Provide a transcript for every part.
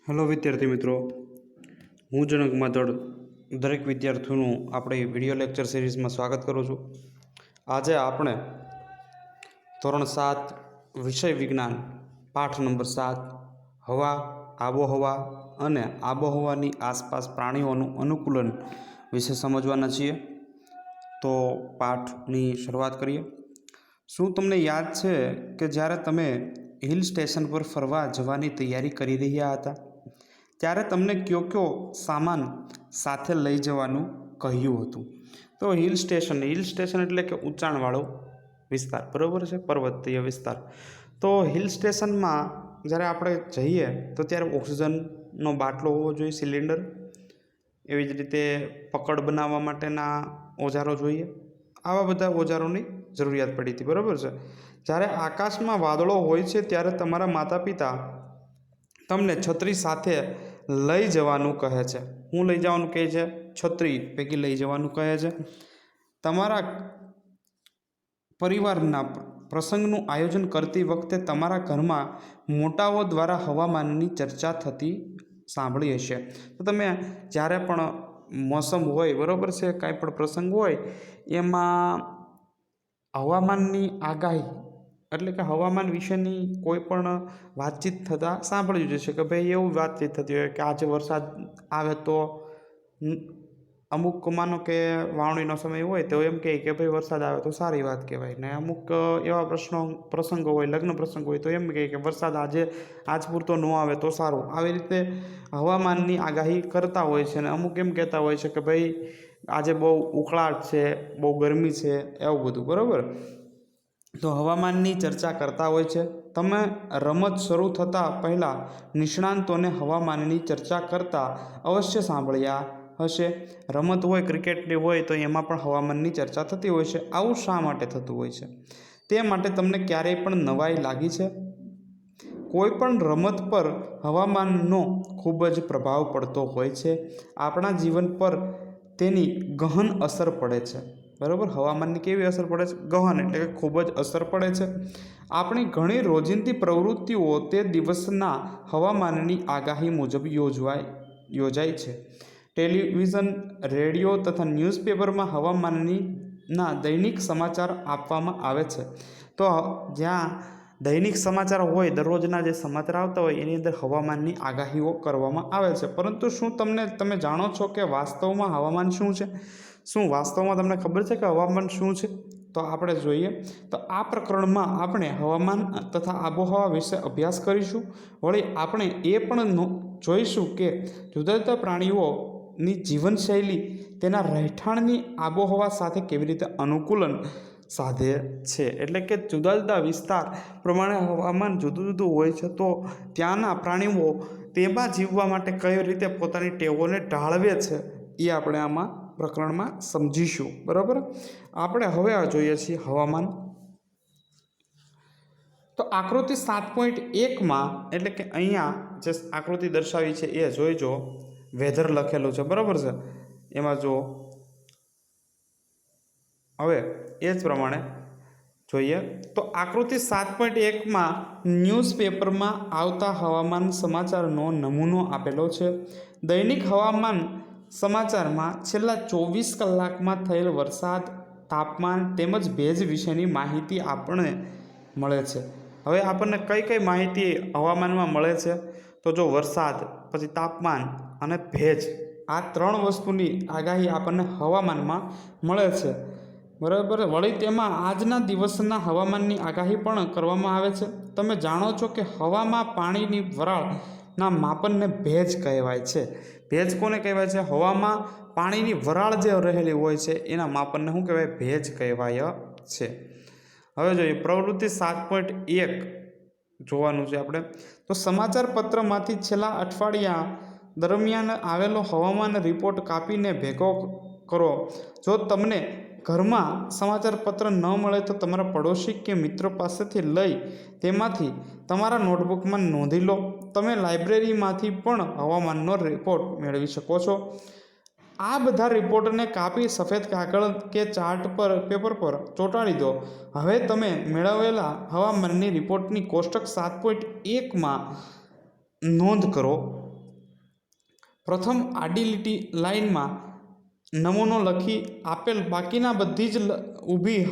Hello વિદ્યાર્થી મિત્રો, હું જનક માધડ દરેક વિદ્યાર્થીઓનું આપણે વિડીયો લેક્ચર સિરીઝમાં સ્વાગત કરું છું. આજે આપણે ધોરણ 7 વિષય વિજ્ઞાન પાઠ નંબર 7 હવા, આબોહવા અને આબોહવાની આસપાસ પ્રાણીઓનું અનુકૂલન વિશે સમજવાના છીએ. તો પાઠની શરૂઆત કરીએ. શું તમને યાદ છે કે જ્યારે તમે હિલ સ્ટેશન પર ફરવા જવાની તૈયારી કરી રહ્યા હતા ત્યારે તમને કયો સામાન સાથે લઈ જવાનું કહ્યું હતું? તો હિલ સ્ટેશન એટલે કે ઊંચાણવાળો વિસ્તાર, બરાબર છે, પર્વતીય વિસ્તાર. તો હિલ સ્ટેશનમાં જ્યારે આપણે જઈએ તો ત્યારે ઓક્સિજનનો બાટલો હોવો જોઈએ, સિલિન્ડર. એવી જ રીતે પકડ બનાવવા માટેના ઓજારો જોઈએ. આવા બધા ઓજારોની જરૂરિયાત પડી હતી, બરાબર છે. જ્યારે આકાશમાં વાદળો હોય છે ત્યારે તમારા માતા પિતા તમને છત્રી સાથે લઈ જવાનું કહે છે. હું લઈ જવાનું કહે છે? છત્રી પૈકી લઈ જવાનું કહે છે. તમારા પરિવારના પ્રસંગનું આયોજન કરતી વખતે તમારા ઘરમાં મોટાઓ દ્વારા હવામાનની ચર્ચા થતી સાંભળી હશે. તો તમે જ્યારે પણ મોસમ હોય, બરાબર છે, કાંઈ પણ પ્રસંગ હોય એમાં હવામાનની આગાહી એટલે કે હવામાન વિશેની કોઈ પણ વાતચીત થતાં સાંભળ્યું જશે કે ભાઈ એવું વાતચીત થતી હોય કે આજે વરસાદ આવે તો અમુક માનો કે વાવણીનો સમય હોય તો એમ કહે કે ભાઈ વરસાદ આવે તો સારી વાત કહેવાય. ને અમુક એવા પ્રસંગો હોય, લગ્ન પ્રસંગ હોય તો એમ કહે કે વરસાદ આજ પૂરતો ન આવે તો સારું. આવી રીતે હવામાનની આગાહી કરતા હોય છે. અને અમુક એમ કહેતા હોય છે કે ભાઈ આજે બહુ ઉકળાટ છે, બહુ ગરમી છે, એવું બધું, બરાબર. તો હવામાનની ચર્ચા કરતા હોય છે. તમે રમત શરૂ થતાં પહેલાં નિષ્ણાંતોને હવામાનની ચર્ચા કરતા અવશ્ય સાંભળ્યા હશે. રમત હોય, ક્રિકેટની હોય તો એમાં પણ હવામાનની ચર્ચા થતી હોય છે. આવું શા માટે થતું હોય છે? તે માટે તમને ક્યારેય પણ નવાઈ લાગી છે? કોઈ પણ રમત પર હવામાનનો ખૂબ જ પ્રભાવ પડતો હોય છે. આપણા જીવન પર તેની ગહન અસર પડે છે, બરાબર. હવામાનની કેવી અસર પડે છે? ગહન એટલે કે ખૂબ જ અસર પડે છે. આપણી ઘણી રોજિંદી પ્રવૃત્તિઓ તે દિવસના હવામાનની આગાહી મુજબ યોજાય છે. ટેલિવિઝન, રેડિયો તથા ન્યૂઝપેપરમાં હવામાનના દૈનિક સમાચાર આપવામાં આવે છે. તો જ્યાં દૈનિક સમાચાર હોય, દરરોજના જે સમાચાર આવતા હોય એની અંદર હવામાનની આગાહીઓ કરવામાં આવે છે. પરંતુ શું તમે જાણો છો કે વાસ્તવમાં હવામાન શું છે? શું વાસ્તવમાં તમને ખબર છે કે હવામાન શું છે? તો આપણે જોઈએ. તો આ પ્રકરણમાં આપણે હવામાન તથા આબોહવા વિશે અભ્યાસ કરીશું. વળી આપણે એ પણ જોઈશું કે જુદા જુદા પ્રાણીઓની જીવનશૈલી તેના રહેઠાણની આબોહવા સાથે કેવી રીતે અનુકૂલન સાધે છે. એટલે કે જુદા જુદા વિસ્તાર પ્રમાણે હવામાન જુદું જુદું હોય છે. તો ત્યાંના પ્રાણીઓ તેમાં જીવવા માટે કઈ રીતે પોતાની ટેવોને ઢાળવે છે એ આપણે આમાં પ્રકરણમાં સમજીશું, બરાબર. આપણે હવે જોઈએ છીએ હવામાન. તો આકૃતિ 7.1માં એટલે કે અહીંયા જે આકૃતિ દર્શાવી છે એ જોઈજો. વેધર લખેલું છે, બરાબર છે. એમાં જો હવે એ જ પ્રમાણે જોઈએ તો આકૃતિ 7.1માં ન્યૂઝપેપરમાં આવતા હવામાન સમાચારનો નમૂનો આપેલો છે. દૈનિક હવામાન સમાચારમાં છેલ્લા 24 કલાકમાં થયેલ વરસાદ, તાપમાન તેમજ ભેજ વિશેની માહિતી આપણને મળે છે. હવે આપણને કઈ માહિતી હવામાનમાં મળે છે? તો જો વરસાદ, પછી તાપમાન અને ભેજ, આ 3 વસ્તુની આગાહી આપણને હવામાનમાં મળે છે, બરાબર. વળી તેમાં આજના દિવસના હવામાનની આગાહી પણ કરવામાં આવે છે. તમે જાણો છો કે હવામાં પાણીની વરાળના માપનને ભેજ કહેવાય છે. ભેજ કોને કહેવાય છે? હવામાં પાણીની વરાળ જે રહેલી હોય છે એના માપનને શું કહેવાય? ભેજ કહેવાય છે. હવે જોઈએ પ્રવૃત્તિ 7.1 જોવાનું છે આપણે. તો સમાચાર પત્રમાંથી છેલ્લા અઠવાડિયા દરમિયાન આવેલો હવામાન રિપોર્ટ કાપીને ભેગો કરો. જો તમને ઘરમાં સમાચાર પત્ર ન મળે તો તમારા પડોશી કે મિત્રો પાસેથી લઈ તેમાંથી તમારા નોટબુકમાં નોંધી લો. તમે લાઇબ્રેરીમાંથી પણ હવામાનનો રિપોર્ટ મેળવી શકો છો. આ બધા રિપોર્ટને કાપી સફેદ કાગળ કે ચાર્ટ પર પેપર પર ચોંટાડી દો. હવે તમે મેળવેલા હવામાનની રિપોર્ટની કોષ્ટક 7.1માં નોંધ કરો. પ્રથમ આડી લીટી લાઇનમાં નમૂનો લખી આપેલ બાકીના બધી જ ઊભી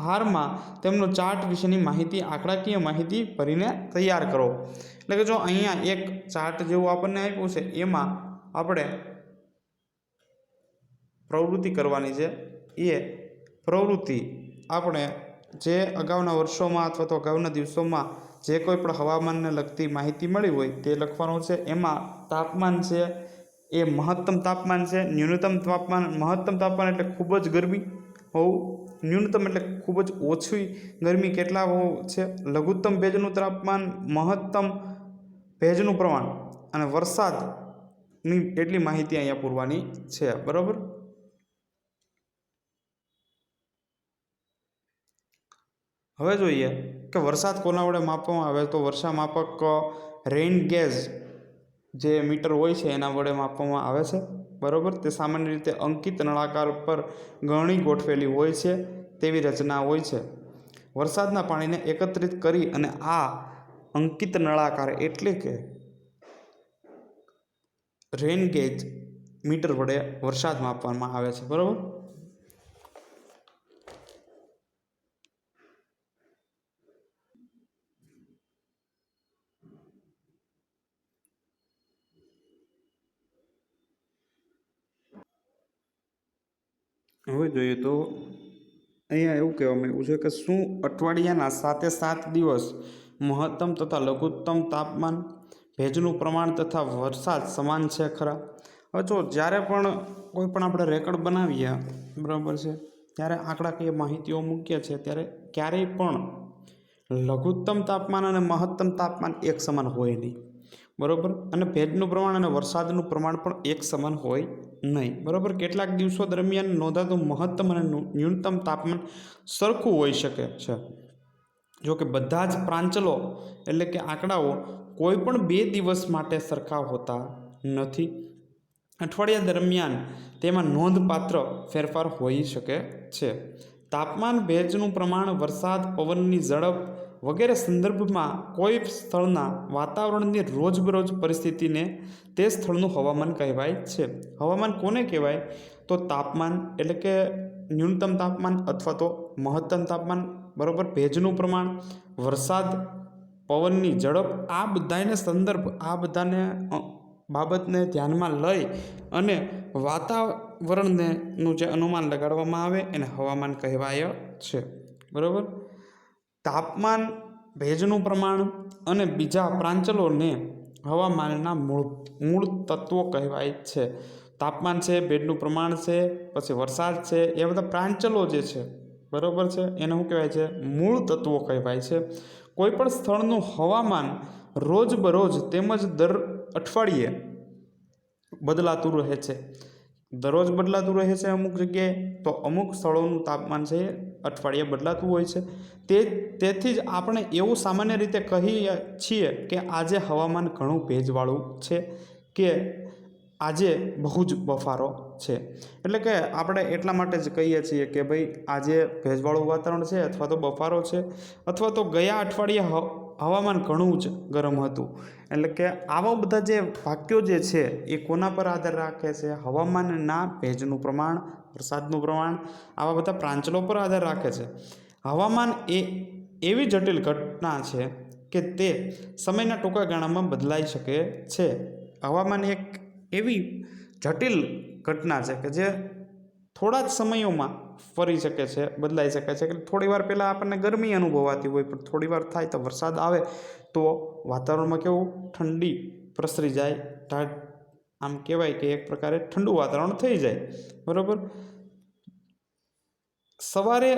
હારમાં તેમનો ચાર્ટ વિશેની માહિતી આંકડાકીય માહિતી ભરીને તૈયાર કરો. એટલે કે જો અહીંયા એક ચાર્ટ જેવું આપણને આપ્યું છે, એમાં આપણે પ્રવૃત્તિ કરવાની છે. એ પ્રવૃત્તિ આપણે જે અગાઉના વર્ષોમાં અથવા તો અગાઉના દિવસોમાં જે કોઈ પણ હવામાનને લગતી માહિતી મળી હોય તે લખવાનું છે. એમાં તાપમાન છે એ મહત્તમ તાપમાન છે, ન્યૂનતમ તાપમાન. મહત્તમ તાપમાન એટલે ખૂબ જ ગરમી હોવું, ન્યૂનતમ એટલે ખૂબ જ ઓછી ગરમી કેટલા હોવું છે, લઘુત્તમ ભેજનું તાપમાન, મહત્તમ ભેજનું પ્રમાણ અને વરસાદની એટલી માહિતી અહીંયા પૂરવાની છે. બરાબર. હવે જોઈએ કે વરસાદ કોના વડે માપવામાં આવે. તો વર્ષા માપક રેઇન ગેજ જે મીટર હોય છે એના વડે માપવામાં આવે છે. બરાબર. તે સામાન્ય રીતે અંકિત નળાકાર પર ગરણી ગોઠવેલી હોય છે તેવી રચના હોય છે. વરસાદના પાણીને એકત્રિત કરી અને આ અંકિત નળાકાર એટલે કે રેઇન ગેજ મીટર વડે વરસાદ માપવામાં આવે છે. બરાબર. હવે જોઈએ તો અહીંયા એવું કહેવામાં આવ્યું છે કે શું અઠવાડિયાના 7 દિવસ મહત્તમ તથા લઘુત્તમ તાપમાન, ભેજનું પ્રમાણ તથા વરસાદ સમાન છે ખરા? હવે જો જ્યારે પણ કોઈ પણ આપણે રેકોર્ડ બનાવીએ, બરાબર છે, ત્યારે આંકડાકીય માહિતીઓ મૂકીએ છીએ ત્યારે ક્યારેય પણ લઘુત્તમ તાપમાન અને મહત્તમ તાપમાન એક સમાન હોય નહીં. બરાબર. અને ભેજનું પ્રમાણ અને વરસાદનું પ્રમાણ પણ એક સમાન હોય નહીં. બરાબર. કેટલાક દિવસો દરમિયાન નોંધાતું મહત્તમ અને ન્યૂનતમ તાપમાન સરખું હોઈ શકે છે. જો કે બધા જ પ્રાંચલો એટલે કે આંકડાઓ કોઈ પણ 2 દિવસ માટે સરખા હોતા નથી. અઠવાડિયા દરમિયાન તેમાં નોંધપાત્ર ફેરફાર હોઈ શકે છે. તાપમાન, ભેજનું પ્રમાણ, વરસાદ, પવનની ઝડપ વગેરે સંદર્ભમાં કોઈ સ્થળના વાતાવરણની રોજબરોજ પરિસ્થિતિને તે સ્થળનું હવામાન કહેવાય છે. હવામાન કોને કહેવાય? તો તાપમાન એટલે કે ન્યૂનતમ તાપમાન અથવા તો મહત્તમ તાપમાન, બરાબર, ભેજનું પ્રમાણ, વરસાદ, પવનની ઝડપ, આ બધાને સંદર્ભ, આ બધાને બાબતને ધ્યાનમાં લઈ અને વાતાવરણનું જે અનુમાન લગાડવામાં આવે એને હવામાન કહેવાય છે. બરાબર. તાપમાન, ભેજનું પ્રમાણ અને બીજા પ્રાંચલોને હવામાનના મૂળ તત્વો કહેવાય છે. તાપમાન છે, ભેજનું પ્રમાણ છે, પછી વરસાદ છે, એ બધા પ્રાંચલો જે છે, બરાબર છે, એને શું કહેવાય છે? મૂળ તત્વો કહેવાય છે. કોઈ પણ સ્થળનું હવામાન રોજબરોજ તેમજ દર અઠવાડિયે બદલાતું રહે છે. દરરોજ બદલાતું રહે છે અમુક જગ્યાએ, તો અમુક સ્થળોનું તાપમાન છે અઠવાડિયે બદલાતું હોય છે. તેથી જ આપણે એવું સામાન્ય રીતે કહીએ છીએ કે આજે હવામાન ઘણું ભેજવાળું છે કે આજે બહુ જ બફારો છે. એટલે કે આપણે એટલા માટે જ કહીએ છીએ કે ભાઈ આજે ભેજવાળું વાતાવરણ છે અથવા તો બફારો છે, અથવા તો ગયા અઠવાડિયે હવામાન ઘણું જ ગરમ હતું. એટલે કે આવા બધા જે વાક્યો જે છે એ કોના પર આધાર રાખે છે? હવામાનના, ભેજનું પ્રમાણ, વરસાદનું પ્રમાણ, આવા બધા પ્રાંચલો પર આધાર રાખે છે. હવામાન એ એવી જટિલ ઘટના છે કે તે સમયના ટૂંકા ગાળામાં બદલાઈ શકે છે. હવામાન એક એવી જટિલ ઘટના છે કે જે થોડા જ સમયોમાં ફરી શકે છે, બદલાઈ શકે છે. કે થોડી વાર પહેલાં આપણને ગરમી અનુભવાતી હોય, પણ થોડી વાર થાય તો વરસાદ આવે તો વાતાવરણમાં કેવું ઠંડી પ્રસરી જાય, આમ કહેવાય કે એક પ્રકારે ઠંડુ વાતાવરણ થઈ જાય. બરાબર. સવારે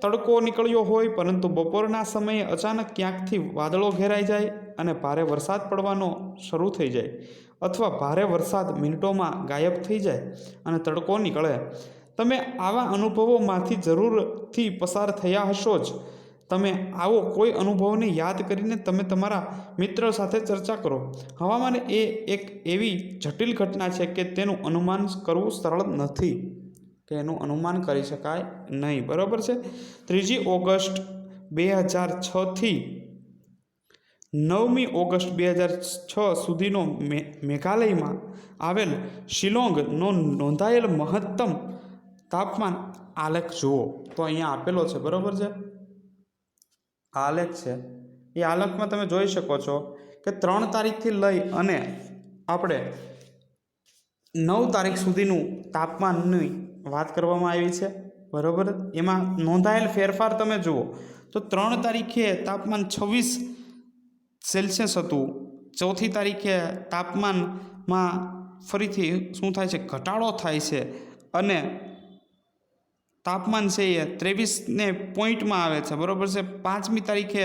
તડકો નીકળ્યો હોય પરંતુ બપોરના સમયે અચાનક ક્યાંકથી વાદળો ઘેરાઈ જાય અને ભારે વરસાદ પડવાનો શરૂ થઈ જાય, અથવા ભારે વરસાદ મિનિટોમાં ગાયબ થઈ જાય અને તડકો નીકળે. તમે આવા અનુભવોમાંથી જરૂરથી પસાર થયા હશો જ. તમે આવો કોઈ અનુભવને યાદ કરીને તમે તમારા મિત્ર સાથે ચર્ચા કરો. હવામાન એ એક એવી જટિલ ઘટના છે કે તેનું અનુમાન કરવું સરળ નથી, કે એનું અનુમાન કરી શકાય નહીં. બરાબર છે. 3 ઓગસ્ટ 2006 થી 9મી ઓગસ્ટ 2006 સુધીનો મેઘાલયમાં આવેલ શિલોંગનો નોંધાયેલ મહત્તમ તાપમાન આલેખ જુઓ. તો અહીંયા આપેલો છે, બરાબર છે, આલેખ છે. એ આલેખમાં તમે જોઈ શકો છો કે 3 તારીખથી લઈ અને આપણે 9 તારીખ સુધીનું તાપમાનની વાત કરવામાં આવી છે, બરાબર. એમાં નોંધાયેલ ફેરફાર તમે જુઓ તો 3 તારીખે તાપમાન 26 સેલ્સિયસ હતું. 4થી તારીખે તાપમાનમાં ફરીથી શું થાય છે, ઘટાડો થાય છે અને તાપમાન છે એ 23ને પોઈન્ટમાં આવે છે, બરાબર છે. 5મી તારીખે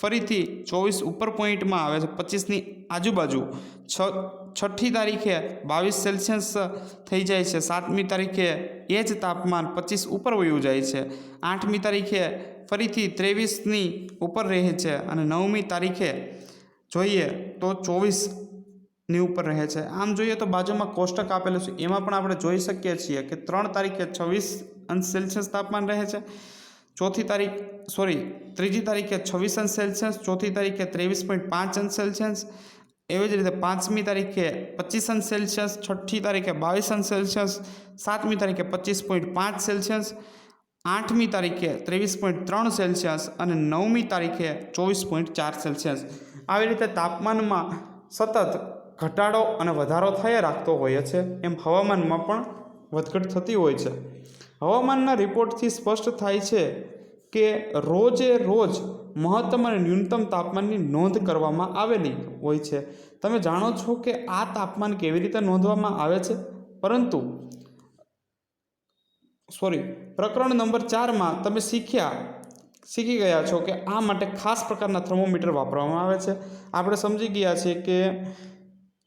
ફરીથી 24 ઉપર પોઈન્ટમાં આવે છે, 25ની આજુબાજુ. 6ઠ્ઠી તારીખે 22 સેલ્સિયસ થઈ જાય છે. 7મી તારીખે એ જ તાપમાન 25 ઉપર વયું જાય છે. 8મી તારીખે ફરીથી 23ની ઉપર રહે છે અને 9મી તારીખે જોઈએ તો 24ની ઉપર રહે છે. આમ જોઈએ તો બાજુમાં કોષ્ટક આપેલું છે, એમાં પણ આપણે જોઈ શકીએ છીએ કે 3 તારીખે 26° તાપમાન રહે છે. ત્રીજી તારીખે 26°, ચોથી તારીખે 23.5°. એવી જ રીતે 5મી તારીખે 25°, 6ઠ્ઠી તારીખે 22°, 7મી તારીખે 25.5°, 8મી તારીખે 23.3°, અને 9મી તારીખે 24.4°. આવી રીતે તાપમાનમાં સતત ઘટાડો અને વધારો થયા રાખતો હોય છે. એમ હવામાનમાં પણ વધઘટ થતી હોય છે. હવામાનના રિપોર્ટથી સ્પષ્ટ થાય છે કે રોજે રોજ મહત્તમ અને ન્યૂનતમ તાપમાનની નોંધ કરવામાં આવેલી હોય છે. તમે જાણો છો કે આ તાપમાન કેવી રીતે નોંધવામાં આવે છે, પરંતુ પ્રકરણ નંબર 4માં તમે શીખી ગયા છો કે આ માટે ખાસ પ્રકારના થર્મોમીટર વાપરવામાં આવે છે. આપણે સમજી ગયા છીએ કે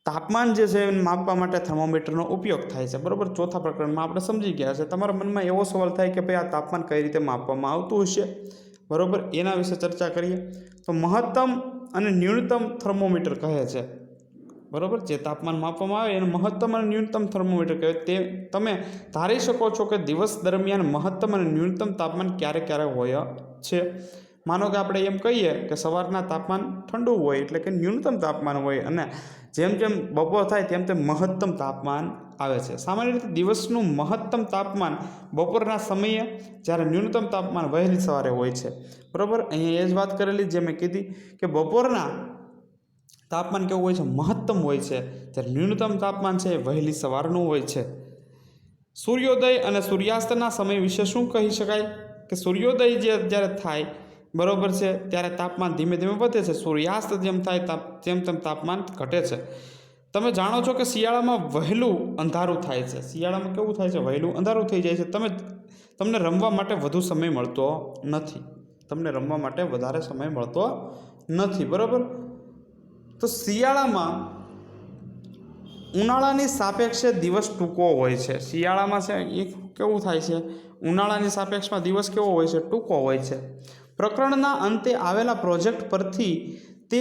તાપમાન જે છે માપવા માટે થર્મોમીટરનો ઉપયોગ થાય છે, બરાબર. ચોથા પ્રકરણમાં આપણે સમજી ગયા છે. તમારા મનમાં એવો સવાલ થાય કે ભાઈ આ તાપમાન કઈ રીતે માપવામાં આવતું હશે, બરાબર. એના વિશે ચર્ચા કરીએ. તો મહત્તમ અને ન્યૂનતમ થર્મોમીટર કહે છે, બરાબર. જે તાપમાન માપવામાં આવે એને મહત્તમ અને ન્યૂનતમ થર્મોમીટર કહેવાય. તે તમે ધારી શકો છો કે દિવસ દરમિયાન મહત્તમ અને ન્યૂનતમ તાપમાન ક્યારે ક્યારે હોય છે. માનો કે આપણે એમ કહીએ કે સવારના તાપમાન ઠંડુ હોય એટલે કે ન્યૂનતમ તાપમાન હોય, અને જેમ જેમ બપોર થાય તેમ તેમ મહત્તમ તાપમાન આવે છે. સામાન્ય રીતે દિવસનું મહત્તમ તાપમાન બપોરના સમયે, જ્યારે ન્યૂનતમ તાપમાન વહેલી સવારે હોય છે, બરાબર. અહીંયા એ જ વાત કરેલી જે મેં કીધી કે બપોરના તાપમાન કેવું હોય છે, મહત્તમ હોય છે, જ્યારે ન્યૂનતમ તાપમાન છે એ વહેલી સવારનું હોય છે. સૂર્યોદય અને સૂર્યાસ્તના સમય વિશે શું કહી શકાય કે સૂર્યોદય જ્યારે થાય, બરાબર છે, ત્યારે તાપમાન ધીમે ધીમે વધે છે. સૂર્યાસ્ત જેમ થાય તેમ તેમ તાપમાન ઘટે છે. તમે જાણો છો કે શિયાળામાં વહેલું અંધારું થાય છે. શિયાળામાં કેવું થાય છે, વહેલું અંધારું થઈ જાય છે. તમને રમવા માટે વધુ સમય મળતો નથી. તમને રમવા માટે વધારે સમય મળતો નથી, બરાબર. તો શિયાળામાં ઉનાળાની સાપેક્ષે દિવસ ટૂંકો હોય છે. શિયાળામાં છે એ કેવું થાય છે, ઉનાળાની સાપેક્ષમાં દિવસ કેવો હોય છે, ટૂંકો હોય છે. પ્રકરણના અંતે આવેલા પ્રોજેક્ટ પરથી તે